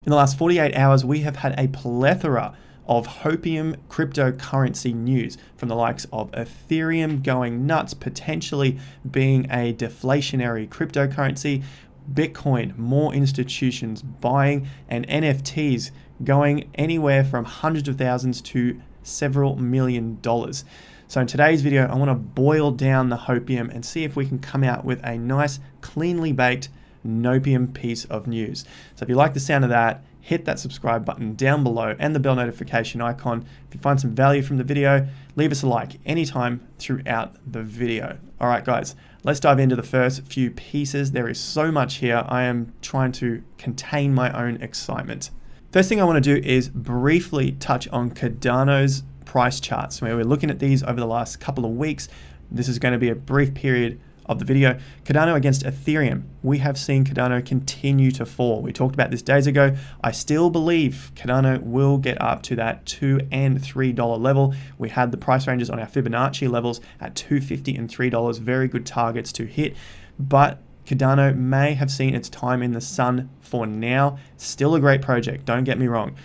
In the last 48 hours, we have had a plethora of hopium cryptocurrency news from the likes of Ethereum going nuts, potentially being a deflationary cryptocurrency, Bitcoin, more institutions buying, and NFTs going anywhere from hundreds of thousands to several $1,000,000. So in today's video, I want to boil down the hopium and see if we can come out with a nice, cleanly baked nopium piece of news. So if you like the sound of that, hit that subscribe button down below and the bell notification icon. If you find some value from the video, leave us a like anytime throughout the video. All right, guys, let's dive into the first few pieces. There is so much here. I am trying to contain my own excitement. First thing I want to do is briefly touch on Cardano's price charts. We're looking at these over the last couple of weeks. This is going to be a brief period of the video. Cardano against Ethereum. We have seen Cardano continue to fall. We talked about this days ago. I still believe Cardano will get up to that $2 and $3 level. We had the price ranges on our Fibonacci levels at $2.50 and $3. Very good targets to hit, but Cardano may have seen its time in the sun for now. Still a great project, don't get me wrong.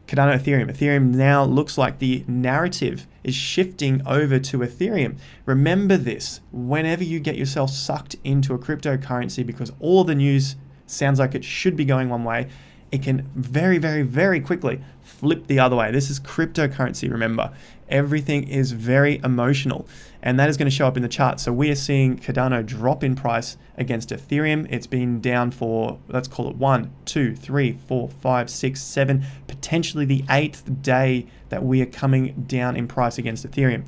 Cardano Ethereum. Ethereum now looks like the narrative is shifting over to Ethereum. Remember this, whenever you get yourself sucked into a cryptocurrency because all the news sounds like it should be going one way, it can very, very, very quickly flip the other way. This is cryptocurrency, remember. Everything is very emotional, and that is going to show up in the chart. So we are seeing Cardano drop in price against Ethereum. It's been down for, let's call it 1, 2, 3, 4, 5, 6, 7, potentially the 8th day that we are coming down in price against Ethereum.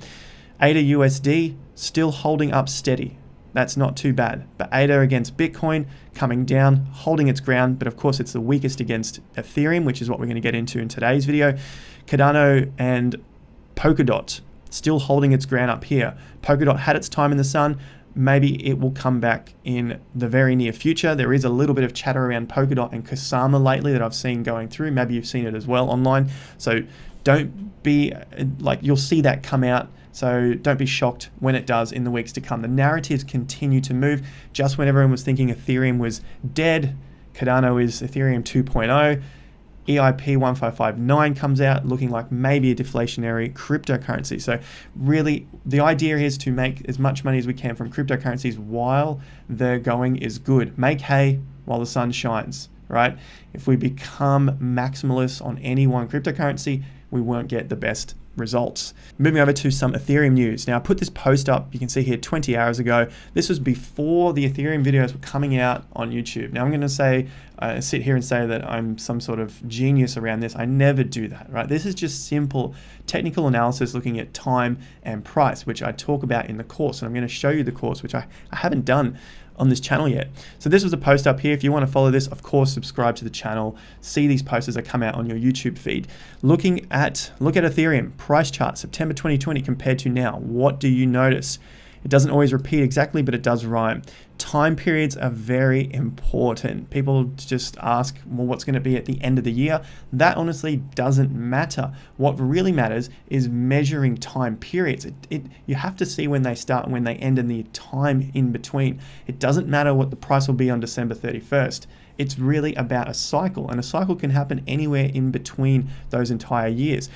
ADA USD still holding up steady. That's not too bad. But ADA against Bitcoin coming down, holding its ground, but of course it's the weakest against Ethereum, which is what we're going to get into in today's video. Cardano and Polkadot still holding its ground up here. Polkadot had its time in the sun. Maybe it will come back in the very near future. There is a little bit of chatter around Polkadot and Kusama lately that I've seen going through. Maybe you've seen it as well online. So don't be like, you'll see that come out. So don't be shocked when it does in the weeks to come. The narratives continue to move. Just when everyone was thinking Ethereum was dead, Cardano is Ethereum 2.0. EIP 1559 comes out looking like maybe a deflationary cryptocurrency. So really the idea is to make as much money as we can from cryptocurrencies while the going is good. Make hay while the sun shines, right? If we become maximalists on any one cryptocurrency, we won't get the best results. Moving over to some Ethereum news. Now I put this post up, you can see here 20 hours ago. This was before the Ethereum videos were coming out on YouTube. Now I'm going to say, sit here and say that I'm some sort of genius around this. I never do that, right? This is just simple technical analysis looking at time and price, which I talk about in the course. And I'm going to show you the course, which I haven't done on this channel yet. So this was a post up here. If you want to follow this, of course, subscribe to the channel. See these posts as they come out on your YouTube feed. Look at Ethereum price chart, September 2020 compared to now. What do you notice? It doesn't always repeat exactly, but it does rhyme. Time periods are very important. People just ask, well, what's going to be at the end of the year? That honestly doesn't matter. What really matters is measuring time periods. You have to see when they start and when they end and the time in between. It doesn't matter what the price will be on December 31st. It's really about a cycle, and a cycle can happen anywhere in between those entire years.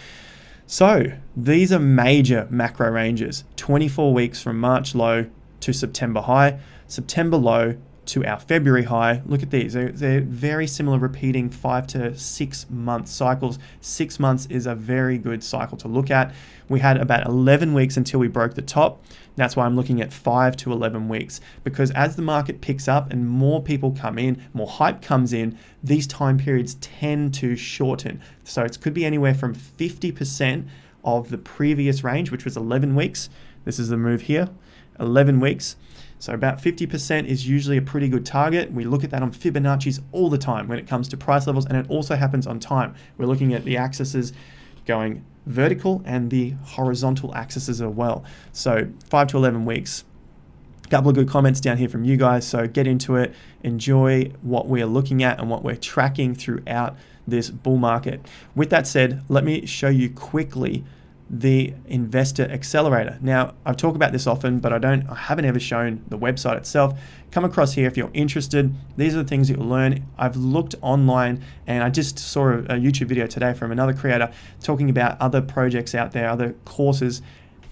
So these are major macro ranges, 24 weeks from March low to September high, September low to our February high. Look at these, they're very similar, repeating 5 to 6 month cycles. 6 months is a very good cycle to look at. We had about 11 weeks until we broke the top. That's why I'm looking at 5 to 11 weeks, because as the market picks up and more people come in, more hype comes in, these time periods tend to shorten. So it could be anywhere from 50% of the previous range, which was 11 weeks. This is the move here, 11 weeks. So about 50% is usually a pretty good target. We look at that on Fibonacci's all the time when it comes to price levels, and it also happens on time. We're looking at the axes going vertical and the horizontal axes as well. So 5 to 11 weeks. A couple of good comments down here from you guys. So get into it, enjoy what we're looking at and what we're tracking throughout this bull market. With that said, let me show you quickly the Investor Accelerator. Now, I've talked about this often, but I haven't ever shown the website itself. Come across here if you're interested. These are the things you'll learn. I've looked online, and I just saw a YouTube video today from another creator talking about other projects out there, other courses.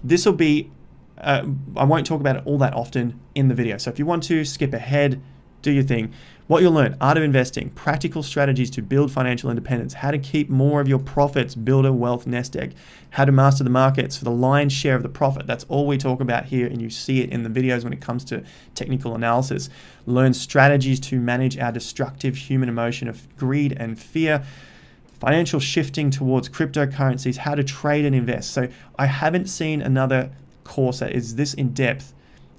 This will be, I won't talk about it all that often in the video. So if you want to skip ahead, do your thing. What you'll learn: art of investing, practical strategies to build financial independence, how to keep more of your profits, build a wealth nest egg, how to master the markets for the lion's share of the profit. That's all we talk about here, and you see it in the videos when it comes to technical analysis. Learn strategies to manage our destructive human emotion of greed and fear, financial shifting towards cryptocurrencies, how to trade and invest. So I haven't seen another course that is this in depth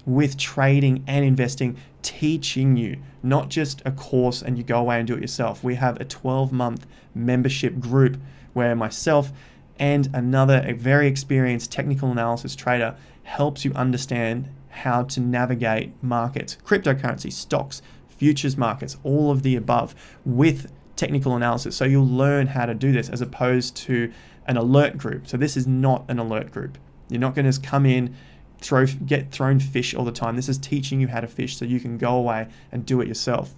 with trading and investing, teaching you, not just a course and you go away and do it yourself. We have a 12-month membership group where myself and a very experienced technical analysis trader helps you understand how to navigate markets, cryptocurrency, stocks, futures markets, all of the above with technical analysis. So you'll learn how to do this as opposed to an alert group. So this is not an alert group. You're not going to come in, get thrown fish all the time. This is teaching you how to fish so you can go away and do it yourself.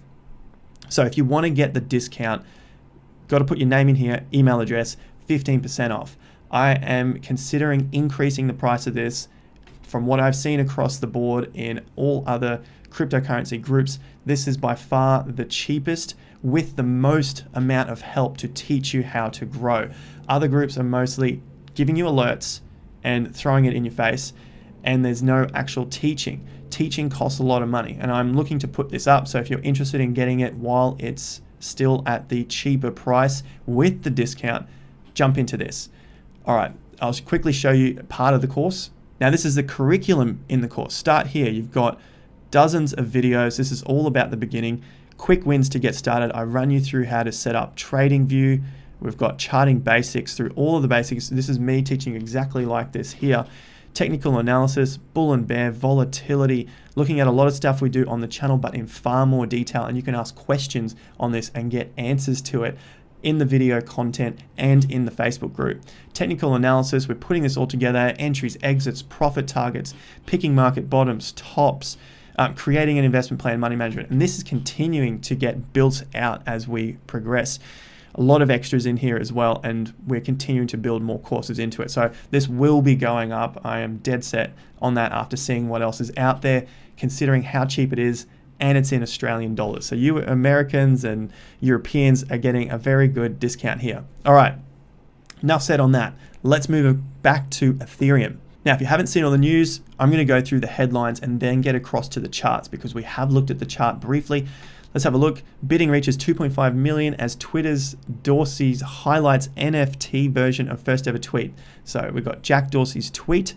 So if you want to get the discount, got to put your name in here, email address, 15% off. I am considering increasing the price of this. From what I've seen across the board in all other cryptocurrency groups, this is by far the cheapest with the most amount of help to teach you how to grow. Other groups are mostly giving you alerts and throwing it in your face, and there's no actual teaching. Teaching costs a lot of money, and I'm looking to put this up. So if you're interested in getting it while it's still at the cheaper price with the discount, jump into this. All right, I'll quickly show you part of the course. Now, this is the curriculum in the course. Start here. You've got dozens of videos. This is all about the beginning. Quick wins to get started. I run you through how to set up TradingView. We've got charting basics through all of the basics. This is me teaching exactly like this here. Technical analysis, bull and bear, volatility, looking at a lot of stuff we do on the channel, but in far more detail. And you can ask questions on this and get answers to it in the video content and in the Facebook group. Technical analysis, we're putting this all together: entries, exits, profit targets, picking market bottoms, tops, creating an investment plan, money management. And this is continuing to get built out as we progress. A lot of extras in here as well, and we're continuing to build more courses into it. So this will be going up. I am dead set on that after seeing what else is out there, considering how cheap it is, and it's in Australian dollars. So you Americans and Europeans are getting a very good discount here. All right, enough said on that. Let's move back to Ethereum. Now, if you haven't seen all the news, I'm going to go through the headlines and then get across to the charts, because we have looked at the chart briefly. Let's have a look. Bidding reaches 2.5 million as Twitter's Dorsey's highlights NFT version of first ever tweet. So we've got Jack Dorsey's tweet,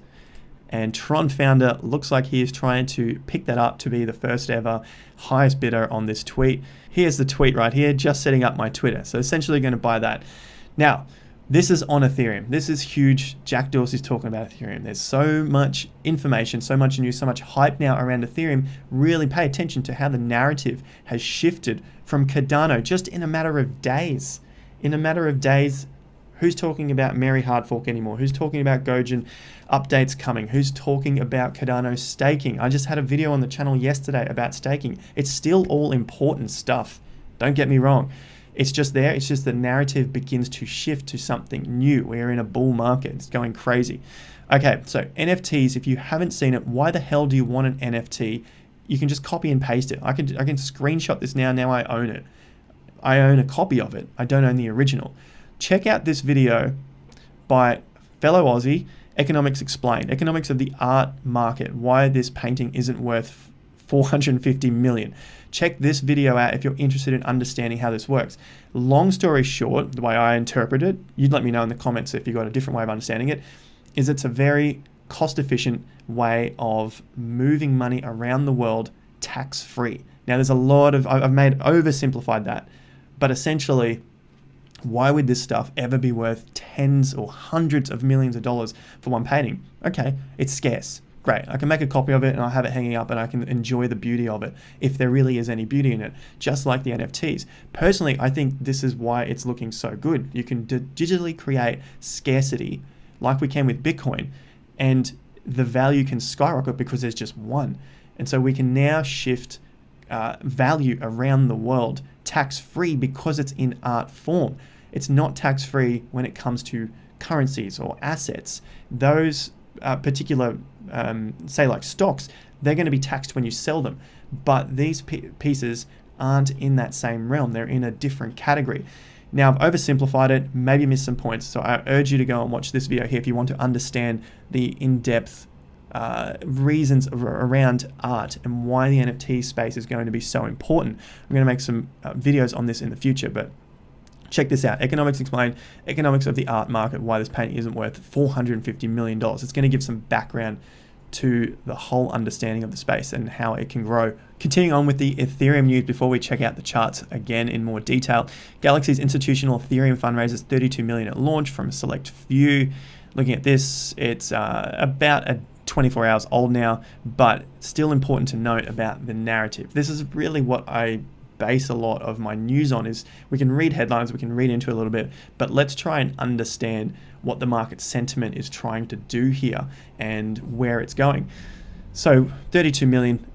and Tron founder looks like he is trying to pick that up to be the first ever highest bidder on this tweet. Here's the tweet right here, just setting up my Twitter. So essentially going to buy that. Now, this is on Ethereum. This is huge. Jack Dorsey's talking about Ethereum. There's so much information, so much news, so much hype now around Ethereum. Really pay attention to how the narrative has shifted from Cardano just in a matter of days. In a matter of days, who's talking about Merry Hard Fork anymore? Who's talking about Gojin updates coming? Who's talking about Cardano staking? I just had a video on the channel yesterday about staking. It's still all important stuff. Don't get me wrong. It's just there. It's just the narrative begins to shift to something new. We're in a bull market. It's going crazy. Okay, so NFTs, if you haven't seen it, why the hell do you want an NFT? You can just copy and paste it. I can screenshot this now. Now I own it. I own a copy of it. I don't own the original. Check out this video by fellow Aussie, Economics Explained, Economics of the Art Market, why this painting isn't worth 450 million. Check this video out if you're interested in understanding how this works. Long story short, the way I interpret it, you'd let me know in the comments if you've got a different way of understanding it, is it's a very cost-efficient way of moving money around the world tax-free. Now, there's a lot of, I've oversimplified that, but essentially, why would this stuff ever be worth tens or hundreds of millions of dollars for one painting? Okay, it's scarce. Great, I can make a copy of it and I'll have it hanging up and I can enjoy the beauty of it if there really is any beauty in it, just like the NFTs. Personally, I think this is why it's looking so good. You can digitally create scarcity like we can with Bitcoin, and the value can skyrocket because there's just one. And so we can now shift value around the world tax-free because it's in art form. It's not tax-free when it comes to currencies or assets. Those particular, say like stocks, they're going to be taxed when you sell them. But these pieces aren't in that same realm. They're in a different category. Now, I've oversimplified it, maybe missed some points, so I urge you to go and watch this video here if you want to understand the in-depth reasons around art and why the NFT space is going to be so important. I'm going to make some videos on this in the future, but check this out. Economics Explained, economics of the art market, why this painting isn't worth $450 million. It's going to give some background to the whole understanding of the space and how it can grow. Continuing on with the Ethereum news before we check out the charts again in more detail. Galaxy's institutional Ethereum fund raises $32 million at launch from a select few. Looking at this, it's about 24 hours old now, but still important to note about the narrative. This is really what I base a lot of my news on. Is we can read headlines, we can read into it a little bit, but let's try and understand what the market sentiment is trying to do here and where it's going. So 32 million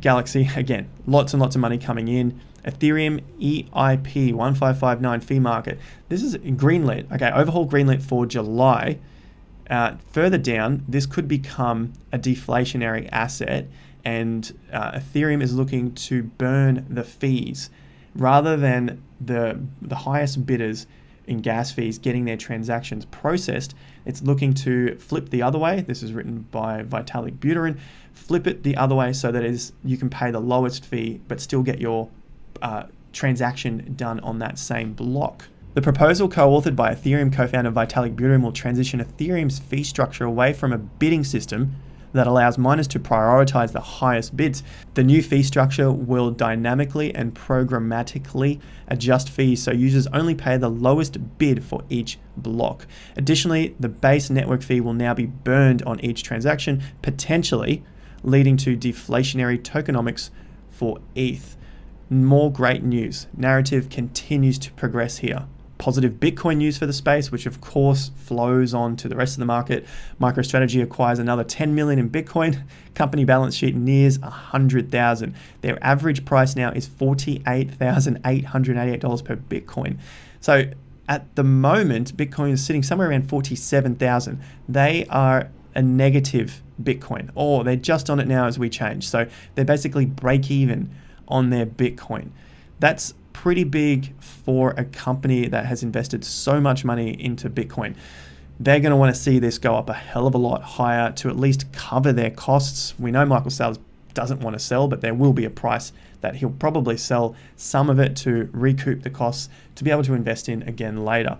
Galaxy, again, lots and lots of money coming in. Ethereum EIP 1559 fee market. This is greenlit. Okay, overhaul greenlit for July. Further down, this could become a deflationary asset, and Ethereum is looking to burn the fees rather than the highest bidders in gas fees getting their transactions processed. It's looking to flip the other way. This is written by Vitalik Buterin. Flip it the other way so that you can pay the lowest fee but still get your transaction done on that same block. The proposal, co-authored by Ethereum co-founder Vitalik Buterin, will transition Ethereum's fee structure away from a bidding system that allows miners to prioritize the highest bids. The new fee structure will dynamically and programmatically adjust fees so users only pay the lowest bid for each block. Additionally, the base network fee will now be burned on each transaction, potentially leading to deflationary tokenomics for ETH. More great news. Narrative continues to progress here. Positive Bitcoin news for the space, which of course flows on to the rest of the market. MicroStrategy acquires another 10 million in Bitcoin. Company balance sheet nears 100,000. Their average price now is $48,888 per Bitcoin. So at the moment, Bitcoin is sitting somewhere around 47,000. They are a negative Bitcoin, or they're just on it now as we change. So they're basically break even on their Bitcoin. That's pretty big for a company that has invested so much money into Bitcoin. They're going to want to see this go up a hell of a lot higher to at least cover their costs. We know Michael Saylor doesn't want to sell, but there will be a price that he'll probably sell some of it to recoup the costs to be able to invest in again later.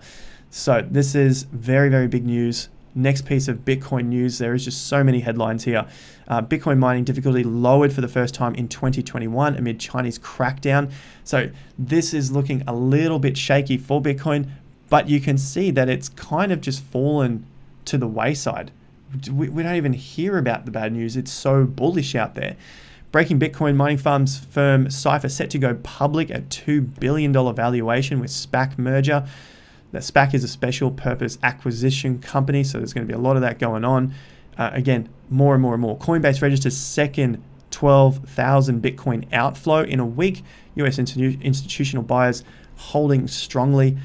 So this is very, very big news. Next piece of Bitcoin news, there is just so many headlines here. Bitcoin mining difficulty lowered for the first time in 2021 amid Chinese crackdown. So this is looking a little bit shaky for Bitcoin, but you can see that it's kind of just fallen to the wayside. We don't even hear about the bad news. It's so bullish out there. Breaking Bitcoin mining farms firm Cypher set to go public at $2 billion valuation with SPAC merger. The SPAC is a special purpose acquisition company, so there's going to be a lot of that going on. Again, more and more and more. Coinbase registers second 12,000 Bitcoin outflow in a week. US institutional buyers holding strongly.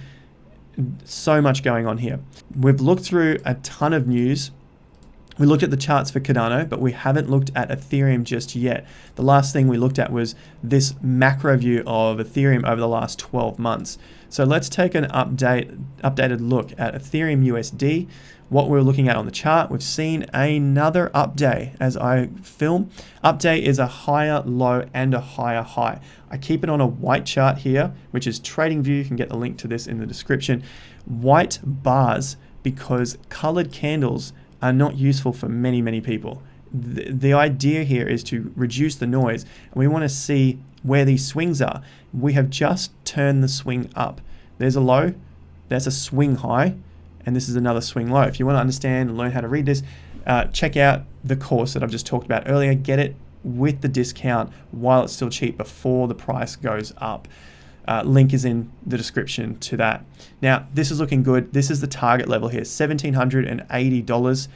So much going on here. We've looked through a ton of news. We looked at the charts for Cardano, but we haven't looked at Ethereum just yet. The last thing we looked at was this macro view of Ethereum over the last 12 months. So let's take an updated look at Ethereum USD. What we're looking at on the chart, we've seen another update as I film. Update is a higher low and a higher high. I keep it on a white chart here, which is TradingView. You can get the link to this in the description. White bars because colored candles are not useful for many, many people. The idea here is to reduce the noise, and we want to see where these swings are. We have just turned the swing up. There's a low, there's a swing high, and this is another swing low. If you want to understand and learn how to read this, check out the course that I've just talked about earlier. Get it with the discount while it's still cheap before the price goes up. Link is in the description to that. Now, this is looking good. This is the target level here, $1,780.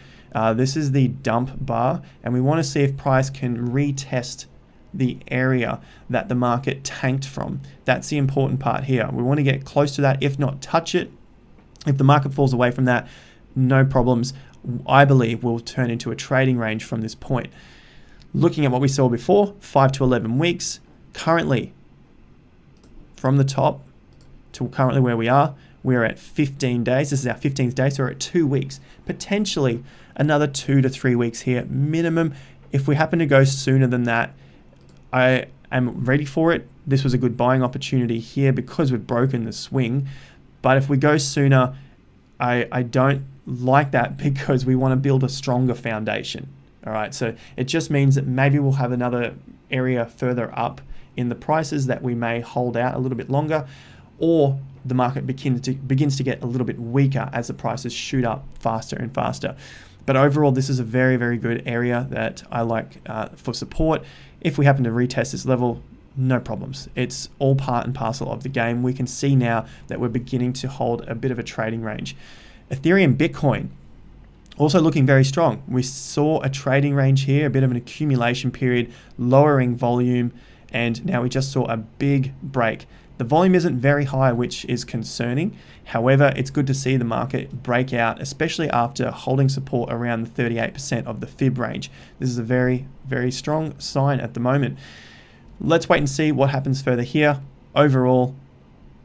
This is the dump bar, and we want to see if price can retest the area that the market tanked from. That's the important part here. We want to get close to that, if not touch it. If the market falls away from that, no problems. I believe will turn into a trading range from this point. Looking at what we saw before, 5 to 11 weeks. Currently, from the top to currently where we are at 15 days. This is our 15th day, so we're at 2 weeks. Potentially another 2 to 3 weeks here, minimum. If we happen to go sooner than that, I am ready for it. This was a good buying opportunity here because we've broken the swing. But if we go sooner, I don't like that because we want to build a stronger foundation. All right, so it just means that maybe we'll have another area further up in the prices that we may hold out a little bit longer, or the market begins to get a little bit weaker as the prices shoot up faster and faster. But overall, this is a very, very good area that I like for support. If we happen to retest this level, no problems. It's all part and parcel of the game. We can see now that we're beginning to hold a bit of a trading range. Ethereum, Bitcoin, also looking very strong. We saw a trading range here, a bit of an accumulation period, lowering volume, and now we just saw a big break. The volume isn't very high, which is concerning. However, it's good to see the market break out, especially after holding support around the 38% of the fib range. This is a very, very strong sign at the moment. Let's wait and see what happens further here. Overall,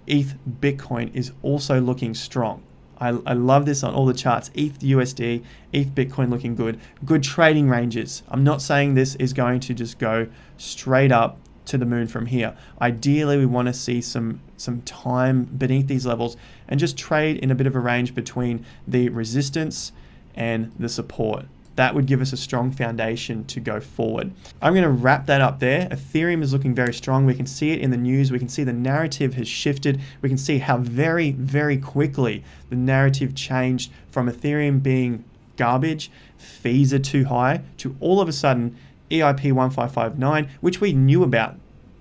ETH Bitcoin is also looking strong. I love this on all the charts. ETH USD, ETH Bitcoin looking good. Good trading ranges. I'm not saying this is going to just go straight up to the moon from here. Ideally, we want to see some time beneath these levels and just trade in a bit of a range between the resistance and the support. That would give us a strong foundation to go forward. I'm going to wrap that up there. Ethereum is looking very strong. We can see it in the news. We can see the narrative has shifted. We can see how very, very quickly the narrative changed from Ethereum being garbage, fees are too high, to all of a sudden EIP 1559, which we knew about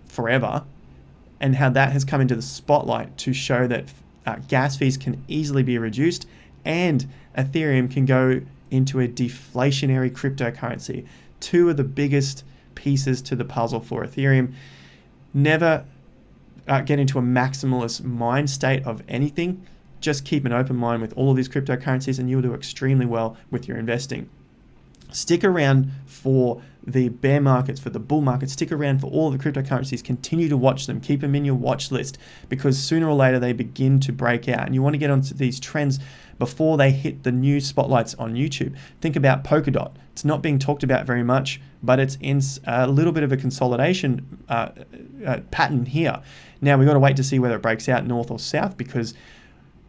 forever, and how that has come into the spotlight to show that gas fees can easily be reduced and Ethereum can go into a deflationary cryptocurrency. Two of the biggest pieces to the puzzle for Ethereum. Never get into a maximalist mind state of anything. Just keep an open mind with all of these cryptocurrencies and you'll do extremely well with your investing. Stick around for the bear markets, for the bull markets. Stick around for all of the cryptocurrencies. Continue to watch them. Keep them in your watch list because sooner or later they begin to break out. And you want to get onto these trends before they hit the new spotlights on YouTube. Think about Polkadot. It's not being talked about very much, but it's in a little bit of a consolidation pattern here. Now we've got to wait to see whether it breaks out north or south because at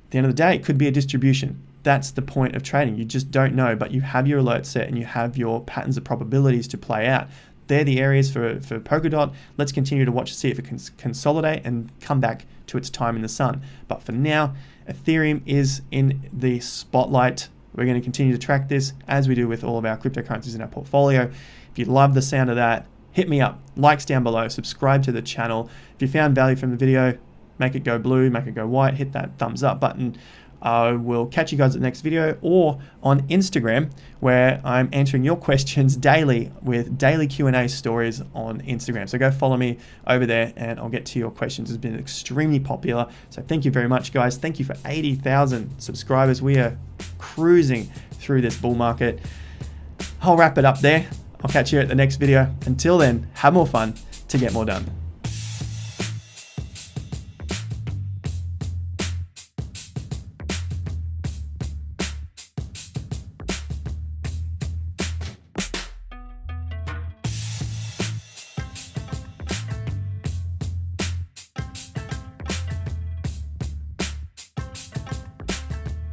the end of the day, it could be a distribution. That's the point of trading. You just don't know, but you have your alerts set and you have your patterns of probabilities to play out. They're the areas for Polkadot. Let's continue to watch to see if it can consolidate and come back to its time in the sun. But for now, Ethereum is in the spotlight. We're going to continue to track this as we do with all of our cryptocurrencies in our portfolio. If you love the sound of that, hit me up, likes down below, subscribe to the channel. If you found value from the video, make it go blue, make it go white, hit that thumbs up button. I will catch you guys at the next video or on Instagram where I'm answering your questions daily with daily Q&A stories on Instagram. So go follow me over there and I'll get to your questions. It's been extremely popular. So thank you very much, guys. Thank you for 80,000 subscribers. We are cruising through this bull market. I'll wrap it up there. I'll catch you at the next video. Until then, have more fun to get more done.